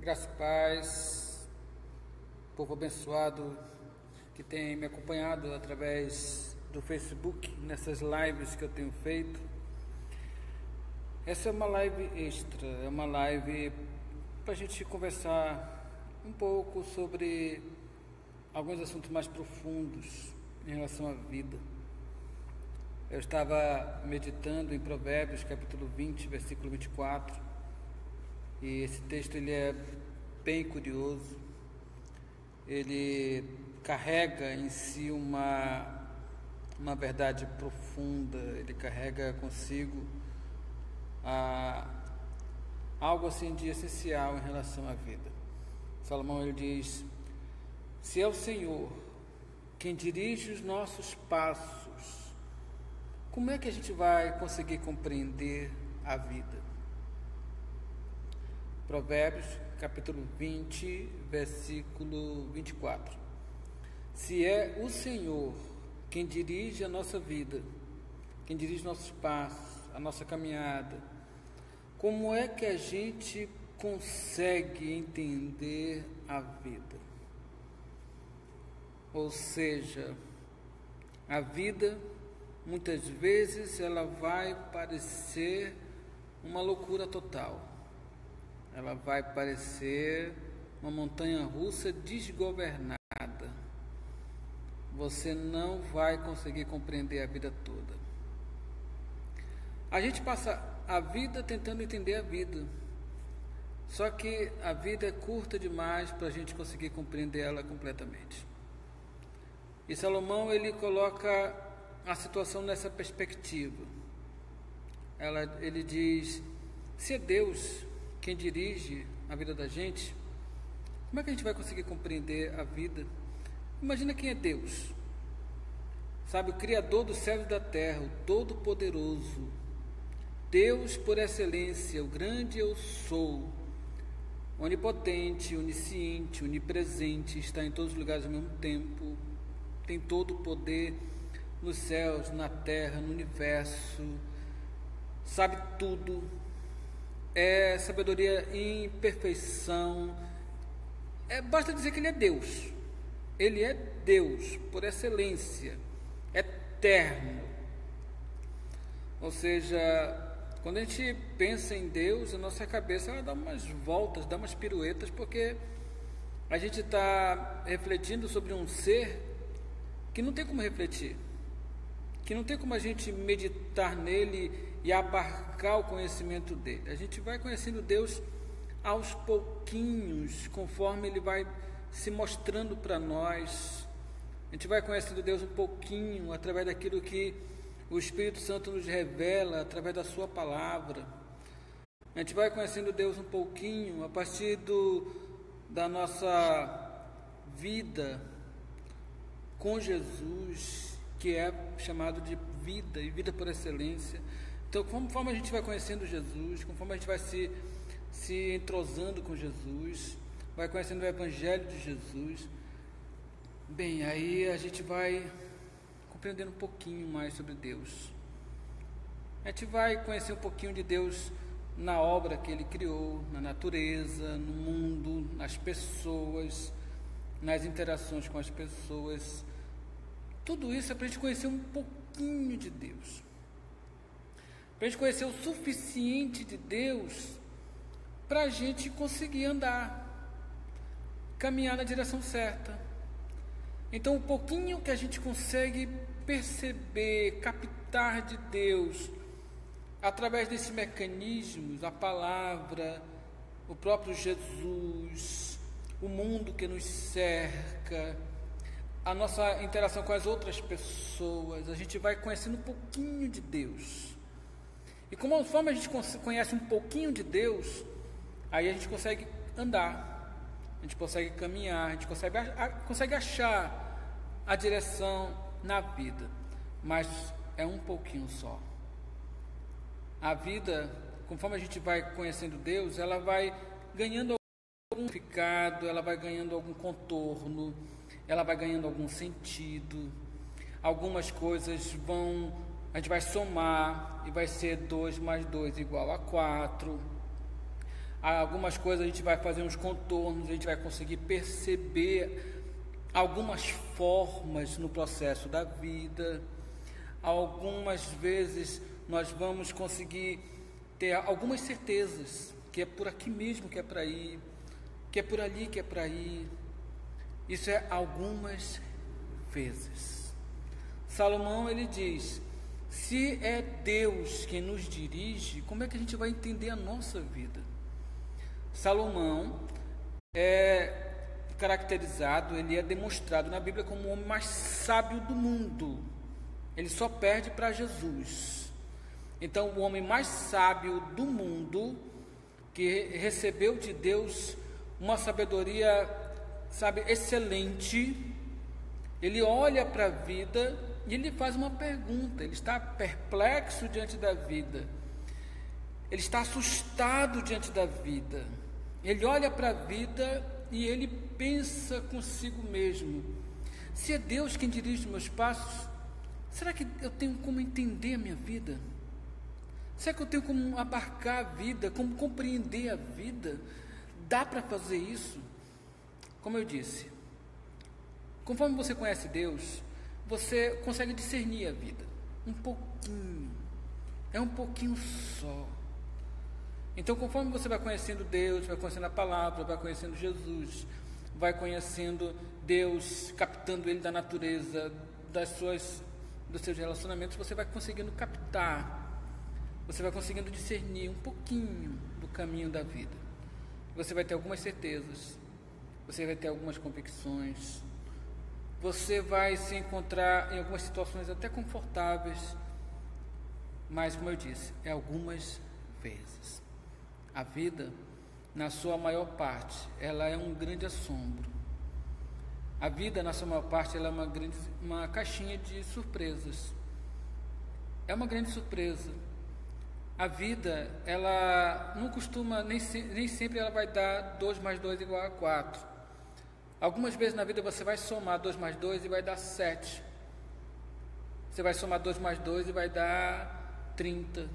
Graça e paz, povo abençoado que tem me acompanhado através do Facebook, nessas lives que eu tenho feito. Essa é uma live extra, é uma live para a gente conversar um pouco sobre alguns assuntos mais profundos em relação à vida. Eu estava meditando em Provérbios, capítulo 20, versículo 24, e esse texto ele é bem curioso. Ele carrega em si uma verdade profunda, ele carrega consigo algo assim de essencial em relação à vida. Salomão ele diz: se é o Senhor quem dirige os nossos passos, como é que a gente vai conseguir compreender a vida? Provérbios, capítulo 20, versículo 24. Se é o Senhor quem dirige a nossa vida, quem dirige nossos passos, a nossa caminhada, como é que a gente consegue entender a vida? Ou seja, a vida, muitas vezes, ela vai parecer uma loucura total. Ela vai parecer uma montanha-russa desgovernada. Você não vai conseguir compreender a vida toda. A gente passa a vida tentando entender a vida. Só que a vida é curta demais para a gente conseguir compreender ela completamente. E Salomão ele coloca a situação nessa perspectiva. Ele diz: se é Deus quem dirige a vida da gente, como é que a gente vai conseguir compreender a vida? Imagina quem é Deus, sabe, o Criador dos céus e da terra, o Todo-Poderoso, Deus por excelência, o grande eu sou, onipotente, onisciente, onipresente, está em todos os lugares ao mesmo tempo, tem todo o poder nos céus, na terra, no universo, sabe tudo, é sabedoria em perfeição. Basta dizer que ele é Deus. Ele é Deus por excelência, eterno. Ou seja, quando a gente pensa em Deus, a nossa cabeça ela dá umas voltas, dá umas piruetas, porque a gente está refletindo sobre um ser que não tem como refletir, que não tem como a gente meditar nele e abarcar o conhecimento dele. A gente vai conhecendo Deus aos pouquinhos, conforme ele vai se mostrando para nós. A gente vai conhecendo Deus um pouquinho através daquilo que o Espírito Santo nos revela, através da sua palavra. A gente vai conhecendo Deus um pouquinho a partir da nossa vida com Jesus, que é chamado de vida, e vida por excelência. Então, conforme a gente vai conhecendo Jesus, conforme a gente vai se entrosando com Jesus, vai conhecendo o Evangelho de Jesus, bem, aí a gente vai compreendendo um pouquinho mais sobre Deus. A gente vai conhecer um pouquinho de Deus na obra que Ele criou, na natureza, no mundo, nas pessoas, nas interações com as pessoas. Tudo isso é para a gente conhecer um pouquinho de Deus, para a gente conhecer o suficiente de Deus para a gente conseguir andar, caminhar na direção certa. Então, o pouquinho que a gente consegue perceber, captar de Deus, através desses mecanismos, a palavra, o próprio Jesus, o mundo que nos cerca, a nossa interação com as outras pessoas, a gente vai conhecendo um pouquinho de Deus. E conforme a gente conhece um pouquinho de Deus, aí a gente consegue andar, a gente consegue caminhar, a gente consegue achar a direção na vida, mas é um pouquinho só. A vida, conforme a gente vai conhecendo Deus, ela vai ganhando algum significado, ela vai ganhando algum contorno, ela vai ganhando algum sentido. Algumas coisas a gente vai somar e vai ser 2 mais 2 igual a 4. Algumas coisas a gente vai fazer uns contornos, a gente vai conseguir perceber algumas formas no processo da vida. Algumas vezes nós vamos conseguir ter algumas certezas, que é por aqui mesmo que é para ir, que é por ali que é para ir. Isso é algumas vezes. Salomão, ele diz: se é Deus quem nos dirige, como é que a gente vai entender a nossa vida? Salomão é caracterizado, ele é demonstrado na Bíblia como o homem mais sábio do mundo. Ele só perde para Jesus. Então, o homem mais sábio do mundo, que recebeu de Deus uma sabedoria, excelente, ele olha para a vida e ele faz uma pergunta. Ele está perplexo diante da vida, ele está assustado diante da vida. Ele olha para a vida e ele pensa consigo mesmo: se é Deus quem dirige os meus passos, será que eu tenho como entender a minha vida? Será que eu tenho como abarcar a vida, como compreender a vida? Dá para fazer isso? Como eu disse, conforme você conhece Deus, você consegue discernir a vida um pouquinho, é um pouquinho só. Então, conforme você vai conhecendo Deus, vai conhecendo a palavra, vai conhecendo Jesus, vai conhecendo Deus, captando Ele da natureza, dos seus relacionamentos, você vai conseguindo captar, você vai conseguindo discernir um pouquinho do caminho da vida. Você vai ter algumas certezas, você vai ter algumas convicções, você vai se encontrar em algumas situações até confortáveis, mas, como eu disse, é algumas vezes. A vida, na sua maior parte, ela é um grande assombro. A vida, na sua maior parte, ela é uma caixinha de surpresas. É uma grande surpresa. A vida, ela não costuma, nem sempre ela vai dar 2 mais 2 igual a 4. Algumas vezes na vida você vai somar 2 mais 2 e vai dar 7. Você vai somar 2 mais 2 e vai dar 30.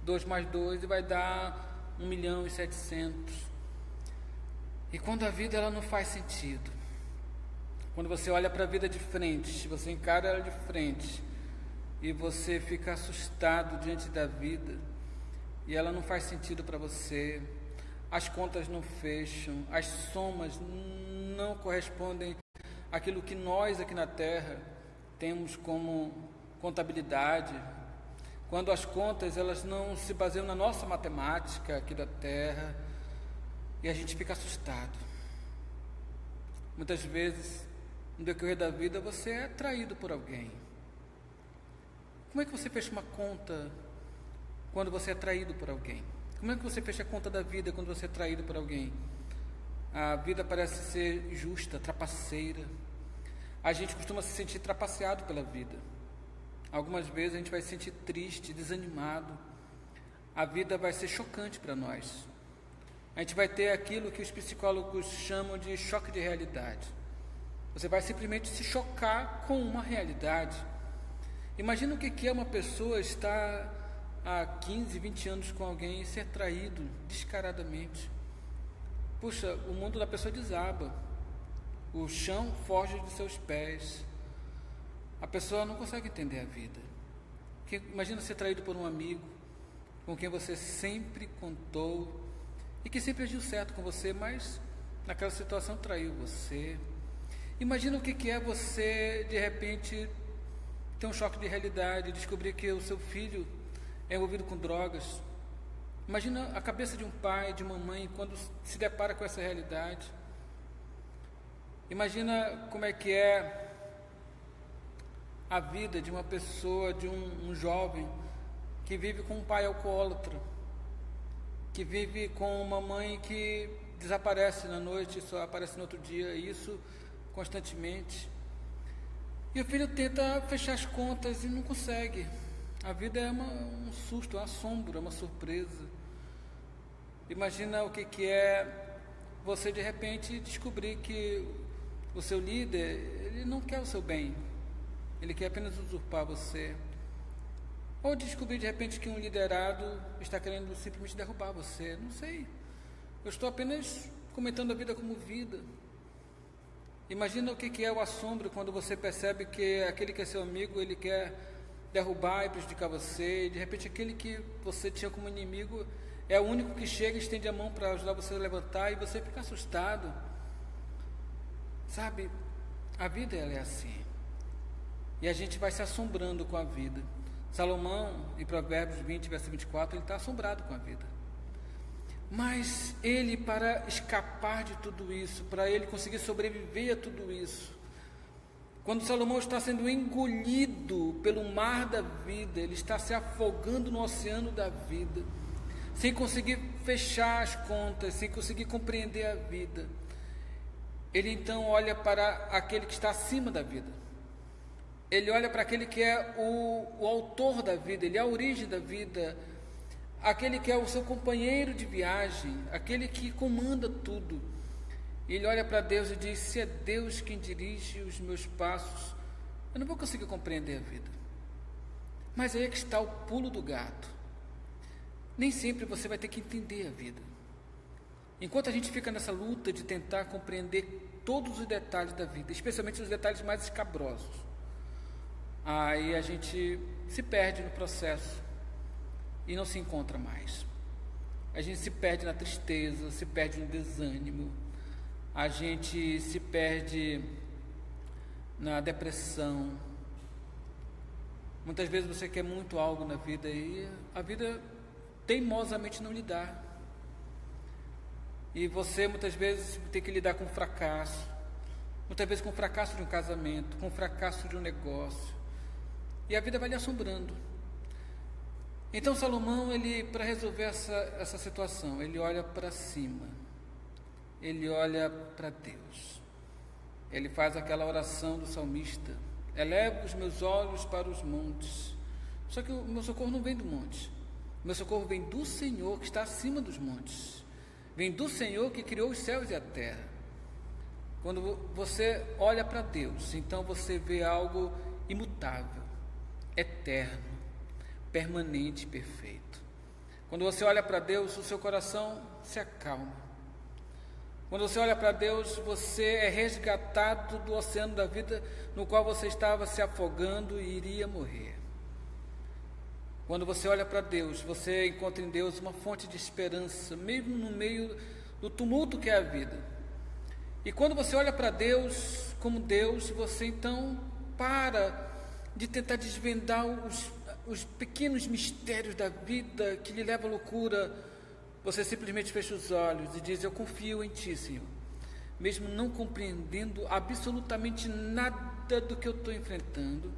2 mais 2 e vai dar 1.700.000. E quando a vida ela não faz sentido, quando você olha para a vida de frente, você encara ela de frente e você fica assustado diante da vida e ela não faz sentido para você, as contas não fecham, as somas não correspondem àquilo que nós aqui na Terra temos como contabilidade, quando as contas elas não se baseiam na nossa matemática aqui da Terra, e a gente fica assustado. Muitas vezes, no decorrer da vida, você é traído por alguém. Como é que você fecha uma conta quando você é traído por alguém? Como é que você fecha a conta da vida quando você é traído por alguém? A vida parece ser justa, trapaceira. A gente costuma se sentir trapaceado pela vida. Algumas vezes a gente vai se sentir triste, desanimado. A vida vai ser chocante para nós. A gente vai ter aquilo que os psicólogos chamam de choque de realidade. Você vai simplesmente se chocar com uma realidade. Imagina o que é uma pessoa estar há 15, 20 anos com alguém e ser traído descaradamente. Puxa, o mundo da pessoa desaba. O chão foge de seus pés. A pessoa não consegue entender a vida. Imagina ser traído por um amigo com quem você sempre contou e que sempre agiu certo com você, mas naquela situação traiu você. Imagina o que é você, de repente, ter um choque de realidade e descobrir que o seu filho é envolvido com drogas. Imagina a cabeça de um pai, de uma mãe, quando se depara com essa realidade. Imagina como é que é a vida de uma pessoa, de um jovem que vive com um pai alcoólatra, que vive com uma mãe que desaparece na noite e só aparece no outro dia, isso constantemente. E o filho tenta fechar as contas e não consegue. A vida é um susto, um assombro, é uma surpresa. Imagina o que é você de repente descobrir que o seu líder, ele não quer o seu bem, ele quer apenas usurpar você. Ou descobrir de repente que um liderado está querendo simplesmente derrubar você, não sei. Eu estou apenas comentando a vida como vida. Imagina o que é o assombro quando você percebe que aquele que é seu amigo, ele quer derrubar e prejudicar você, e de repente aquele que você tinha como inimigo é o único que chega e estende a mão para ajudar você a levantar, e você fica assustado. Sabe, a vida ela é assim, e a gente vai se assombrando com a vida. Salomão, em Provérbios 20, verso 24, ele está assombrado com a vida. Mas ele, para escapar de tudo isso, para ele conseguir sobreviver a tudo isso, quando Salomão está sendo engolido pelo mar da vida, ele está se afogando no oceano da vida, sem conseguir fechar as contas, sem conseguir compreender a vida, ele então olha para aquele que está acima da vida. Ele olha para aquele que é o autor da vida, ele é a origem da vida, aquele que é o seu companheiro de viagem, aquele que comanda tudo. Ele olha para Deus e diz: se é Deus quem dirige os meus passos, eu não vou conseguir compreender a vida. Mas aí é que está o pulo do gato. Nem sempre você vai ter que entender a vida. Enquanto a gente fica nessa luta de tentar compreender todos os detalhes da vida, especialmente os detalhes mais escabrosos, aí a gente se perde no processo e não se encontra mais. A gente se perde na tristeza, se perde no desânimo, a gente se perde na depressão. Muitas vezes você quer muito algo na vida e a vida teimosamente não lhe dá. E você muitas vezes tem que lidar com fracasso, muitas vezes com o fracasso de um casamento, com o fracasso de um negócio, e a vida vai lhe assombrando. Então Salomão, ele, para resolver essa situação, ele olha para cima, ele olha para Deus, ele faz aquela oração do salmista: elevo os meus olhos para os montes. Só que o meu socorro não vem do monte, o meu socorro vem do Senhor que está acima dos montes, vem do Senhor que criou os céus e a terra. Quando você olha para Deus, então você vê algo imutável, eterno, permanente, perfeito. Quando você olha para Deus, o seu coração se acalma. Quando você olha para Deus, você é resgatado do oceano da vida no qual você estava se afogando e iria morrer. Quando você olha para Deus, você encontra em Deus uma fonte de esperança, mesmo no meio do tumulto que é a vida. E quando você olha para Deus como Deus, você então para de tentar desvendar os pequenos mistérios da vida que lhe levam à loucura. Você simplesmente fecha os olhos e diz: eu confio em Ti, Senhor, mesmo não compreendendo absolutamente nada do que eu estou enfrentando,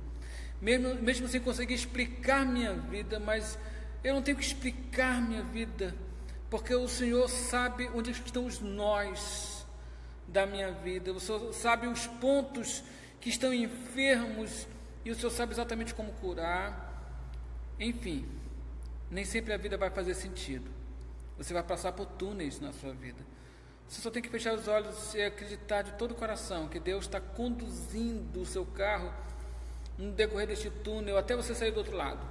mesmo sem conseguir explicar minha vida, mas eu não tenho que explicar minha vida, porque o Senhor sabe onde estão os nós da minha vida, o Senhor sabe os pontos que estão enfermos, e o Senhor sabe exatamente como curar. Enfim, nem sempre a vida vai fazer sentido, você vai passar por túneis na sua vida, você só tem que fechar os olhos e acreditar de todo o coração que Deus está conduzindo o seu carro no decorrer deste túnel até você sair do outro lado.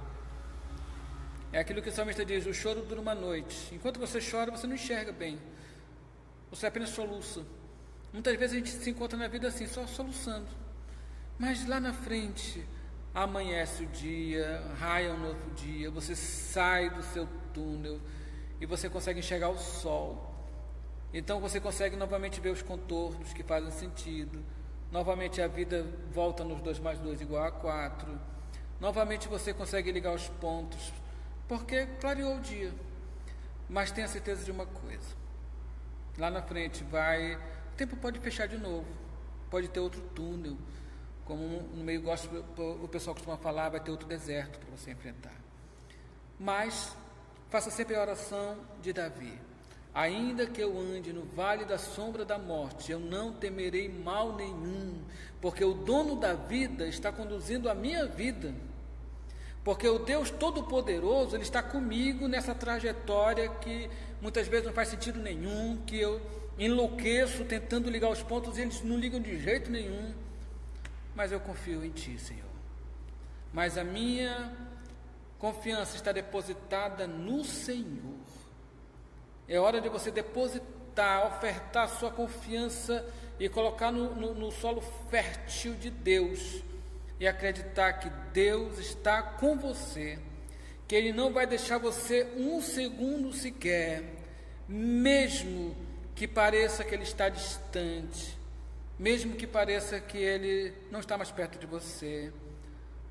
É aquilo que o salmista diz: o choro dura uma noite. Enquanto você chora, você não enxerga bem, você apenas soluça. Muitas vezes a gente se encontra na vida assim, só soluçando, mas lá na frente amanhece o dia, raia um novo dia, você sai do seu túnel e você consegue enxergar o sol. Então você consegue novamente ver os contornos que fazem sentido. Novamente a vida volta nos 2 mais 2 igual a 4. Novamente você consegue ligar os pontos, porque clareou o dia. Mas tenha certeza de uma coisa: lá na frente o tempo pode fechar de novo, pode ter outro túnel, como no meio gospel o pessoal costuma falar, vai ter outro deserto para você enfrentar. Mas faça sempre a oração de Davi: ainda que eu ande no vale da sombra da morte, eu não temerei mal nenhum, porque o dono da vida está conduzindo a minha vida, porque o Deus Todo-Poderoso, Ele está comigo nessa trajetória que muitas vezes não faz sentido nenhum, que eu enlouqueço tentando ligar os pontos e eles não ligam de jeito nenhum, mas eu confio em Ti, Senhor. Mas a minha confiança está depositada no Senhor. É hora de você depositar, ofertar sua confiança e colocar no solo fértil de Deus e acreditar que Deus está com você, que Ele não vai deixar você um segundo sequer, mesmo que pareça que Ele está distante, mesmo que pareça que Ele não está mais perto de você.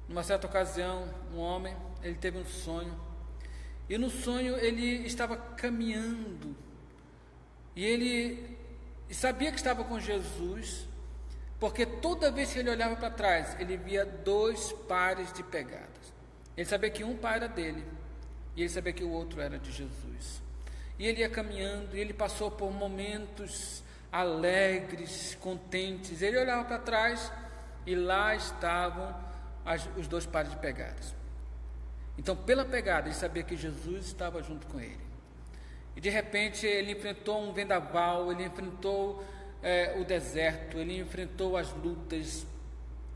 Numa certa ocasião, um homem, ele teve um sonho, e no sonho ele estava caminhando, e ele sabia que estava com Jesus, porque toda vez que ele olhava para trás, ele via 2 pares de pegadas. Ele sabia que um par era dele, e ele sabia que o outro era de Jesus. E ele ia caminhando, e ele passou por momentos alegres, contentes. Ele olhava para trás, e lá estavam os 2 pares de pegadas. Então, pela pegada, ele sabia que Jesus estava junto com ele. E de repente ele enfrentou um vendaval, ele enfrentou o deserto, ele enfrentou as lutas,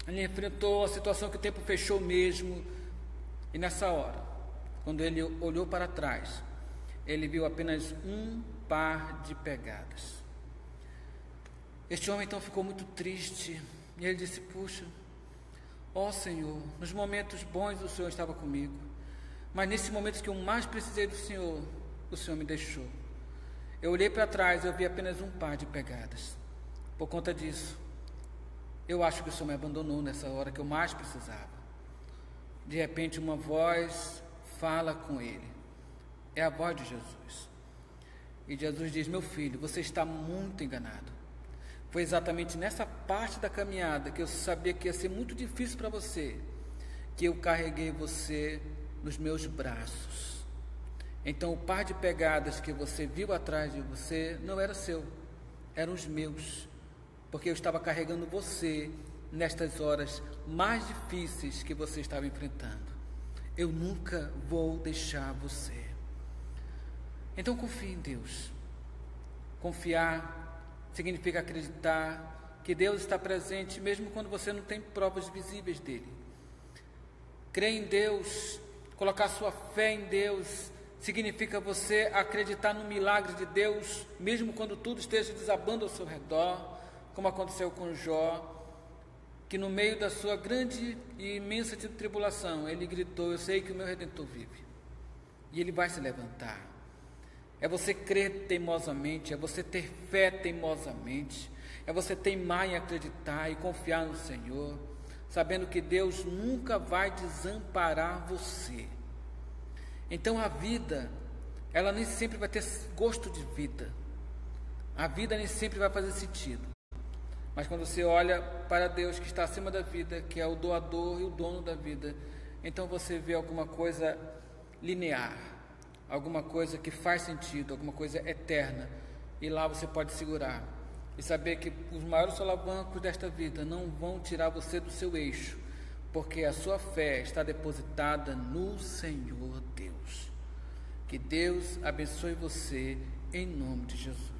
ele enfrentou a situação que o tempo fechou mesmo. E nessa hora, quando ele olhou para trás, ele viu apenas um par de pegadas. Este homem então ficou muito triste, e ele disse: puxa, ó Senhor, nos momentos bons o Senhor estava comigo, mas nesse momento que eu mais precisei do Senhor, o Senhor me deixou. Eu olhei para trás e eu vi apenas um par de pegadas. Por conta disso, eu acho que o Senhor me abandonou nessa hora que eu mais precisava. De repente uma voz fala com ele, é a voz de Jesus, e Jesus diz: meu filho, você está muito enganado. Foi exatamente nessa parte da caminhada que eu sabia que ia ser muito difícil para você, que eu carreguei você nos meus braços. Então o par de pegadas que você viu atrás de você não era seu, eram os meus, porque eu estava carregando você nestas horas mais difíceis que você estava enfrentando. Eu nunca vou deixar você. Então confie em Deus. Confiar significa acreditar que Deus está presente mesmo quando você não tem provas visíveis dele. Crer em Deus, colocar sua fé em Deus, significa você acreditar no milagre de Deus, mesmo quando tudo esteja desabando ao seu redor, como aconteceu com Jó, que no meio da sua grande e imensa tribulação, ele gritou: eu sei que o meu Redentor vive, e ele vai se levantar. É você crer teimosamente, é você ter fé teimosamente, é você teimar em acreditar e confiar no Senhor, sabendo que Deus nunca vai desamparar você. Então a vida, ela nem sempre vai ter gosto de vida, a vida nem sempre vai fazer sentido, mas quando você olha para Deus que está acima da vida, que é o doador e o dono da vida, então você vê alguma coisa linear, alguma coisa que faz sentido, alguma coisa eterna, e lá você pode segurar e saber que os maiores solavancos desta vida não vão tirar você do seu eixo, porque a sua fé está depositada no Senhor Deus. Que Deus abençoe você em nome de Jesus.